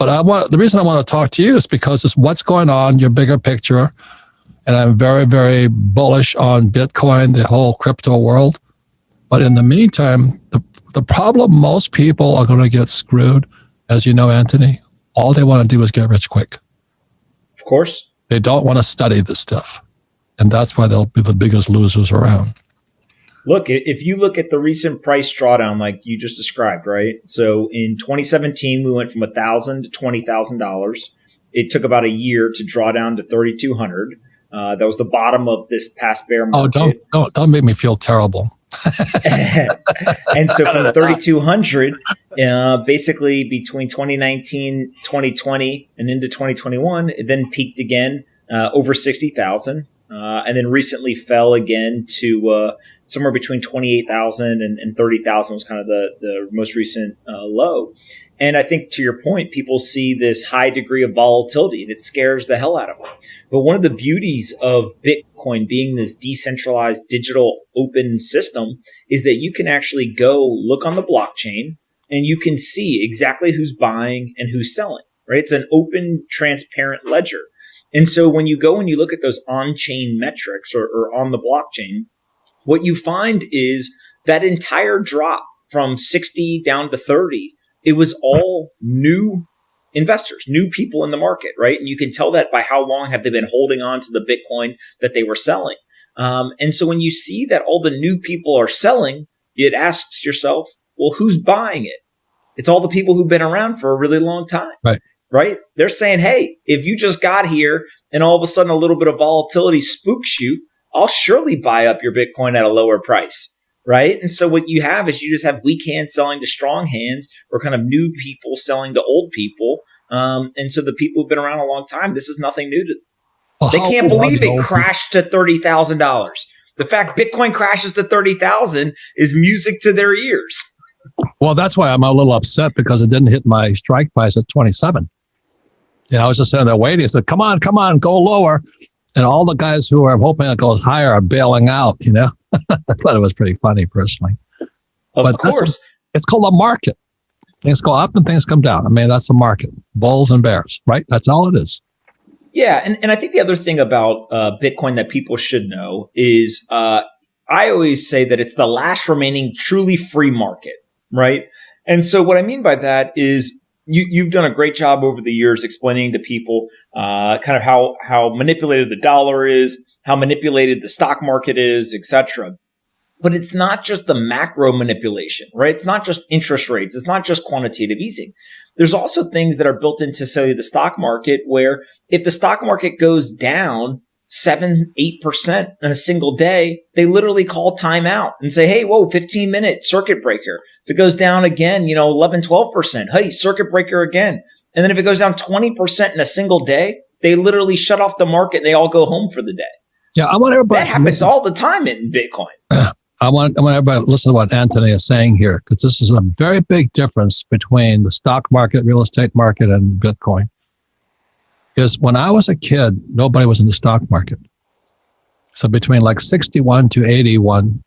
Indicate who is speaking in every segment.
Speaker 1: But the reason I want to talk to you is because it's what's going on, your bigger picture. And I'm very, very bullish on Bitcoin, the whole crypto world. But in the meantime, the problem, most people are going to get screwed. As you know, Anthony, all they want to do is get rich quick.
Speaker 2: Of course.
Speaker 1: They don't want to study this stuff. And that's why they'll be the biggest losers around.
Speaker 2: Look, if you look at the recent price drawdown like you just described, right? So in 2017, we went from $1,000 to $20,000. It took about a year to draw down to $3,200. That was the bottom of this past bear market.
Speaker 1: Oh, don't make me feel terrible.
Speaker 2: And so from 3,200, basically between 2019, 2020, and into 2021, it then peaked again over 60,000, and then recently fell again to somewhere between 28,000 and 30,000 was kind of the most recent low. And I think to your point, people see this high degree of volatility and it scares the hell out of them. But one of the beauties of Bitcoin being this decentralized digital open system is that you can actually go look on the blockchain and you can see exactly who's buying and who's selling, right? It's an open, transparent ledger. And so when you go and you look at those on-chain metrics or on the blockchain, what you find is that entire drop from 60 down to 30, it was all new investors, new people in the market, right? And you can tell that by how long have they been holding on to the Bitcoin that they were selling. And so when you see that all the new people are selling, it asks yourself, well, who's buying it? It's all the people who've been around for a really long time, right? They're saying, hey, if you just got here and all of a sudden a little bit of volatility spooks you, I'll surely buy up your Bitcoin at a lower price. Right. And so what you have is you just have weak hands selling to strong hands or kind of new people selling to old people. And so the people who've been around a long time, this is nothing new to them. Well, they can't believe it crashed to $30,000. The fact Bitcoin crashes to 30,000 is music to their ears.
Speaker 1: Well, that's why I'm a little upset because it didn't hit my strike price at 27. I was just sitting there waiting. I said, come on, go lower. And all the guys who are hoping it goes higher are bailing out, I thought it was pretty funny personally.
Speaker 2: Of course.
Speaker 1: It's called a market. Things go up and things come down. I mean, that's a market. Bulls and bears, right? That's all it is.
Speaker 2: Yeah. And I think the other thing about Bitcoin that people should know is I always say that it's the last remaining truly free market, right? And so what I mean by that is you've done a great job over the years explaining to people kind of how manipulated the dollar is, how manipulated the stock market is, etc. But it's not just the macro manipulation, right? It's not just interest rates. It's not just quantitative easing. There's also things that are built into, say, the stock market where if the stock market goes down 7-8% in a single day, they literally call timeout and say, hey, whoa, 15-minute circuit breaker. If it goes down again, 11-12%, hey, circuit breaker again. And then if it goes down 20% in a single day, they literally shut off the market and they all go home for the day.
Speaker 1: Yeah, I want everybody.
Speaker 2: That happens all the time in Bitcoin.
Speaker 1: I want everybody to listen to what Anthony is saying here, because this is a very big difference between the stock market, real estate market, and Bitcoin. Because when I was a kid, nobody was in the stock market. So between like 61 to 81,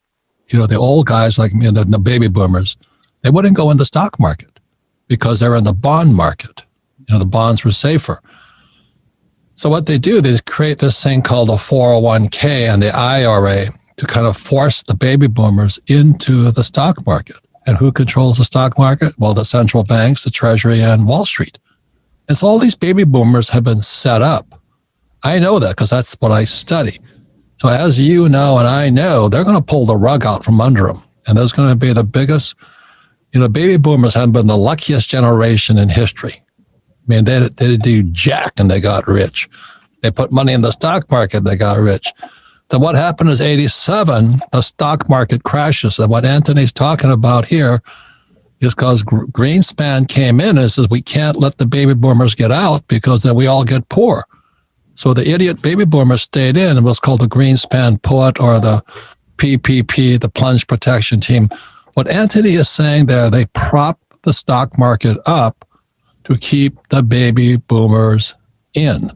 Speaker 1: the old guys like me, the baby boomers, they wouldn't go in the stock market because they were in the bond market. The bonds were safer. So what they do, they create this thing called a 401k and the IRA to kind of force the baby boomers into the stock market. And who controls the stock market? Well, the central banks, the Treasury, and Wall Street. And so all these baby boomers have been set up. I know that because that's what I study. So as you know and I know, they're going to pull the rug out from under them. And there's going to be the biggest, baby boomers have been the luckiest generation in history. I mean, they do jack and they got rich. They put money in the stock market, they got rich. Then what happened is 87, the stock market crashes. And what Anthony's talking about here is because Greenspan came in and says, we can't let the baby boomers get out because then we all get poor. So the idiot baby boomers stayed in and was called the Greenspan put or the PPP, the plunge protection team. What Anthony is saying there, they prop the stock market up to keep the baby boomers in.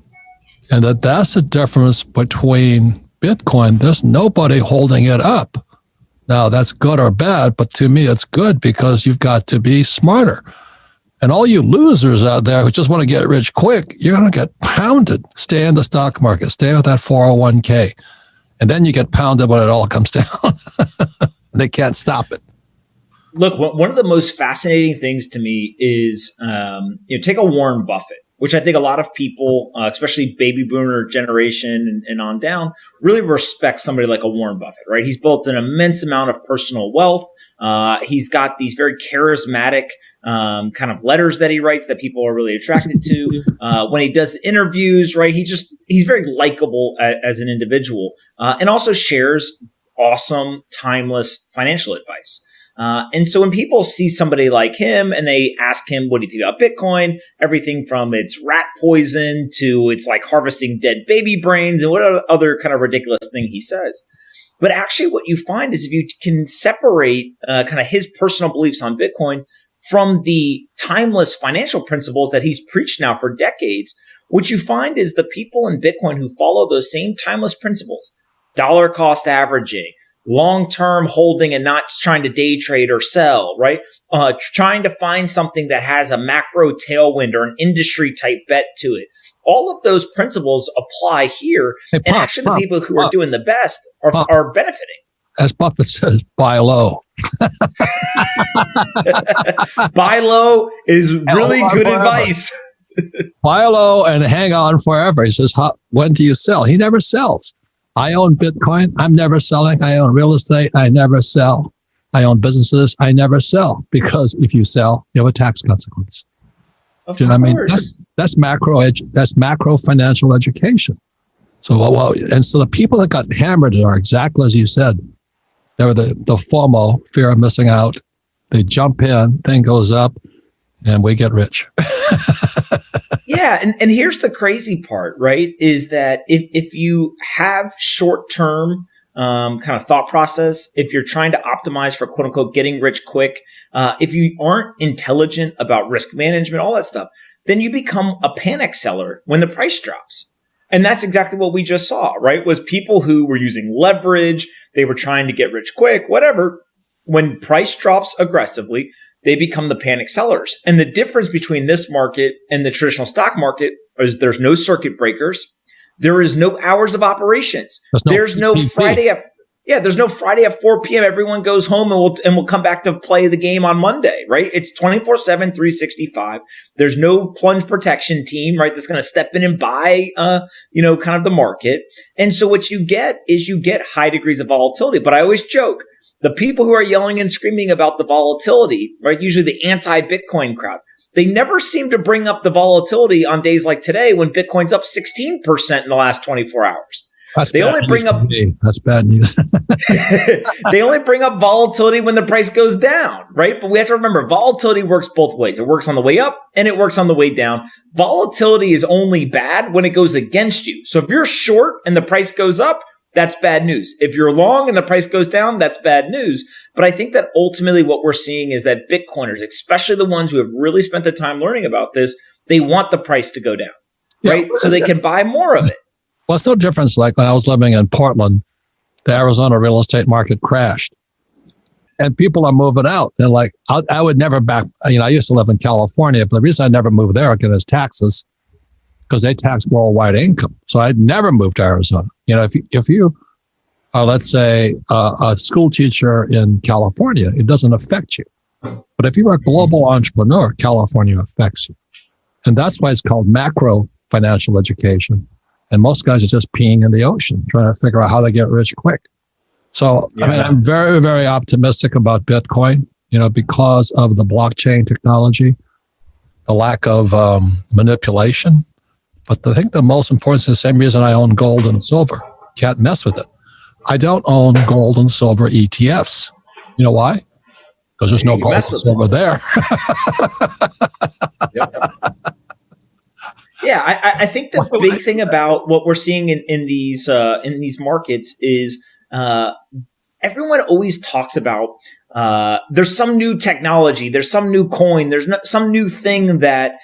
Speaker 1: And that's the difference between Bitcoin. There's nobody holding it up. Now, that's good or bad, but to me, it's good because you've got to be smarter. And all you losers out there who just want to get rich quick, you're going to get pounded. Stay in the stock market. Stay with that 401k. And then you get pounded when it all comes down. They can't stop it.
Speaker 2: Look, one of the most fascinating things to me is, take a Warren Buffett, which I think a lot of people, especially baby boomer generation and on down, really respect somebody like a Warren Buffett, right? He's built an immense amount of personal wealth. He's got these very charismatic kind of letters that he writes that people are really attracted to. When he does interviews, right, he's very likable as an individual, and also shares awesome, timeless financial advice. And so when people see somebody like him and they ask him, what do you think about Bitcoin? Everything from it's rat poison to it's like harvesting dead baby brains and what other kind of ridiculous thing he says. But actually what you find is if you can separate kind of his personal beliefs on Bitcoin from the timeless financial principles that he's preached now for decades, what you find is the people in Bitcoin who follow those same timeless principles, dollar cost averaging, long-term holding and not trying to day trade or sell, right? Trying to find something that has a macro tailwind or an industry type bet to it. All of those principles apply here.
Speaker 1: Hey,
Speaker 2: and actually the people who are doing the best are benefiting.
Speaker 1: As Buffett says, buy low.
Speaker 2: Buy low is really good advice.
Speaker 1: Buy low and hang on forever. He says, when do you sell? He never sells. I own Bitcoin. I'm never selling. I own real estate. I never sell. I own businesses. I never sell, because if you sell, you have a tax consequence.
Speaker 2: Of
Speaker 1: Do you know what I mean?
Speaker 2: course.
Speaker 1: That's macro financial education. So, and so the people that got hammered are exactly as you said. They were the FOMO, fear of missing out. They jump in, thing goes up, and we get rich.
Speaker 2: Yeah. And here's the crazy part, right? Is that if you have short-term kind of thought process, if you're trying to optimize for quote unquote getting rich quick, if you aren't intelligent about risk management, all that stuff, then you become a panic seller when the price drops. And that's exactly what we just saw, right? Was people who were using leverage, they were trying to get rich quick, whatever. When price drops aggressively, they become the panic sellers. And the difference between this market and the traditional stock market is there's no circuit breakers. There is no hours of operations. There's no Friday at 4 p.m. Everyone goes home and we'll come back to play the game on Monday, right? It's 24/7, 365. There's no plunge protection team, right? That's going to step in and buy, kind of the market. And so what you get is you get high degrees of volatility. But I always joke, the people who are yelling and screaming about the volatility, right? Usually the anti-Bitcoin crowd. They never seem to bring up the volatility on days like today when Bitcoin's up 16% in the last 24 hours.
Speaker 1: That's bad news.
Speaker 2: They only bring up volatility when the price goes down, right? But we have to remember, volatility works both ways. It works on the way up and it works on the way down. Volatility is only bad when it goes against you. So if you're short and the price goes up, that's bad news. If you're long and the price goes down, that's bad news. But I think that ultimately what we're seeing is that Bitcoiners, especially the ones who have really spent the time learning about this, they want the price to go down, right? So they can buy more of it.
Speaker 1: Well, it's no difference. Like when I was living in Portland, the Arizona real estate market crashed. And people are moving out. They're like, I would never back, I used to live in California, but the reason I never moved there again is taxes, because they tax worldwide income. So I'd never moved to Arizona. If you are, let's say, a school teacher in California, it doesn't affect you. But if you're a global entrepreneur, California affects you. And that's why it's called macro financial education. And most guys are just peeing in the ocean, trying to figure out how to get rich quick. So, I'm very, very optimistic about Bitcoin, because of the blockchain technology, the lack of manipulation. But I think the most important is the same reason I own gold and silver. Can't mess with it. I don't own gold and silver ETFs. You know why? Because there's no gold and silver there.
Speaker 2: Yep. Yeah, I think the big thing about what we're seeing in these markets is everyone always talks about there's some new technology, there's some new coin, there's some new thing that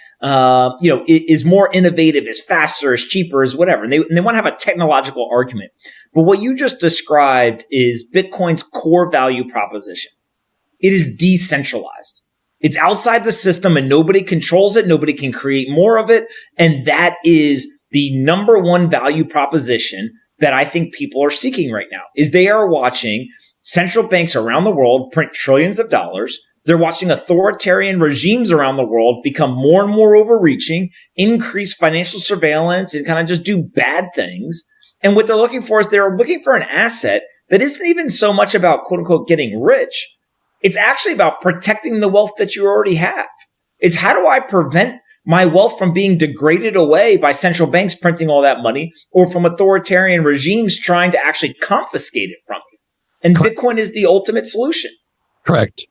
Speaker 2: is more innovative, is faster, is cheaper, is whatever, and they want to have a technological argument. But what you just described is Bitcoin's core value proposition. It is decentralized. It's outside the system and nobody controls it. Nobody can create more of it. And that is the number one value proposition that I think people are seeking right now, is they are watching central banks around the world print trillions of dollars. They're watching authoritarian regimes around the world become more and more overreaching, increase financial surveillance, and kind of just do bad things. And what they're looking for is they're looking for an asset that isn't even so much about, quote unquote, getting rich. It's actually about protecting the wealth that you already have. It's how do I prevent my wealth from being degraded away by central banks printing all that money, or from authoritarian regimes trying to actually confiscate it from you? And Bitcoin is the ultimate solution.
Speaker 1: Correct.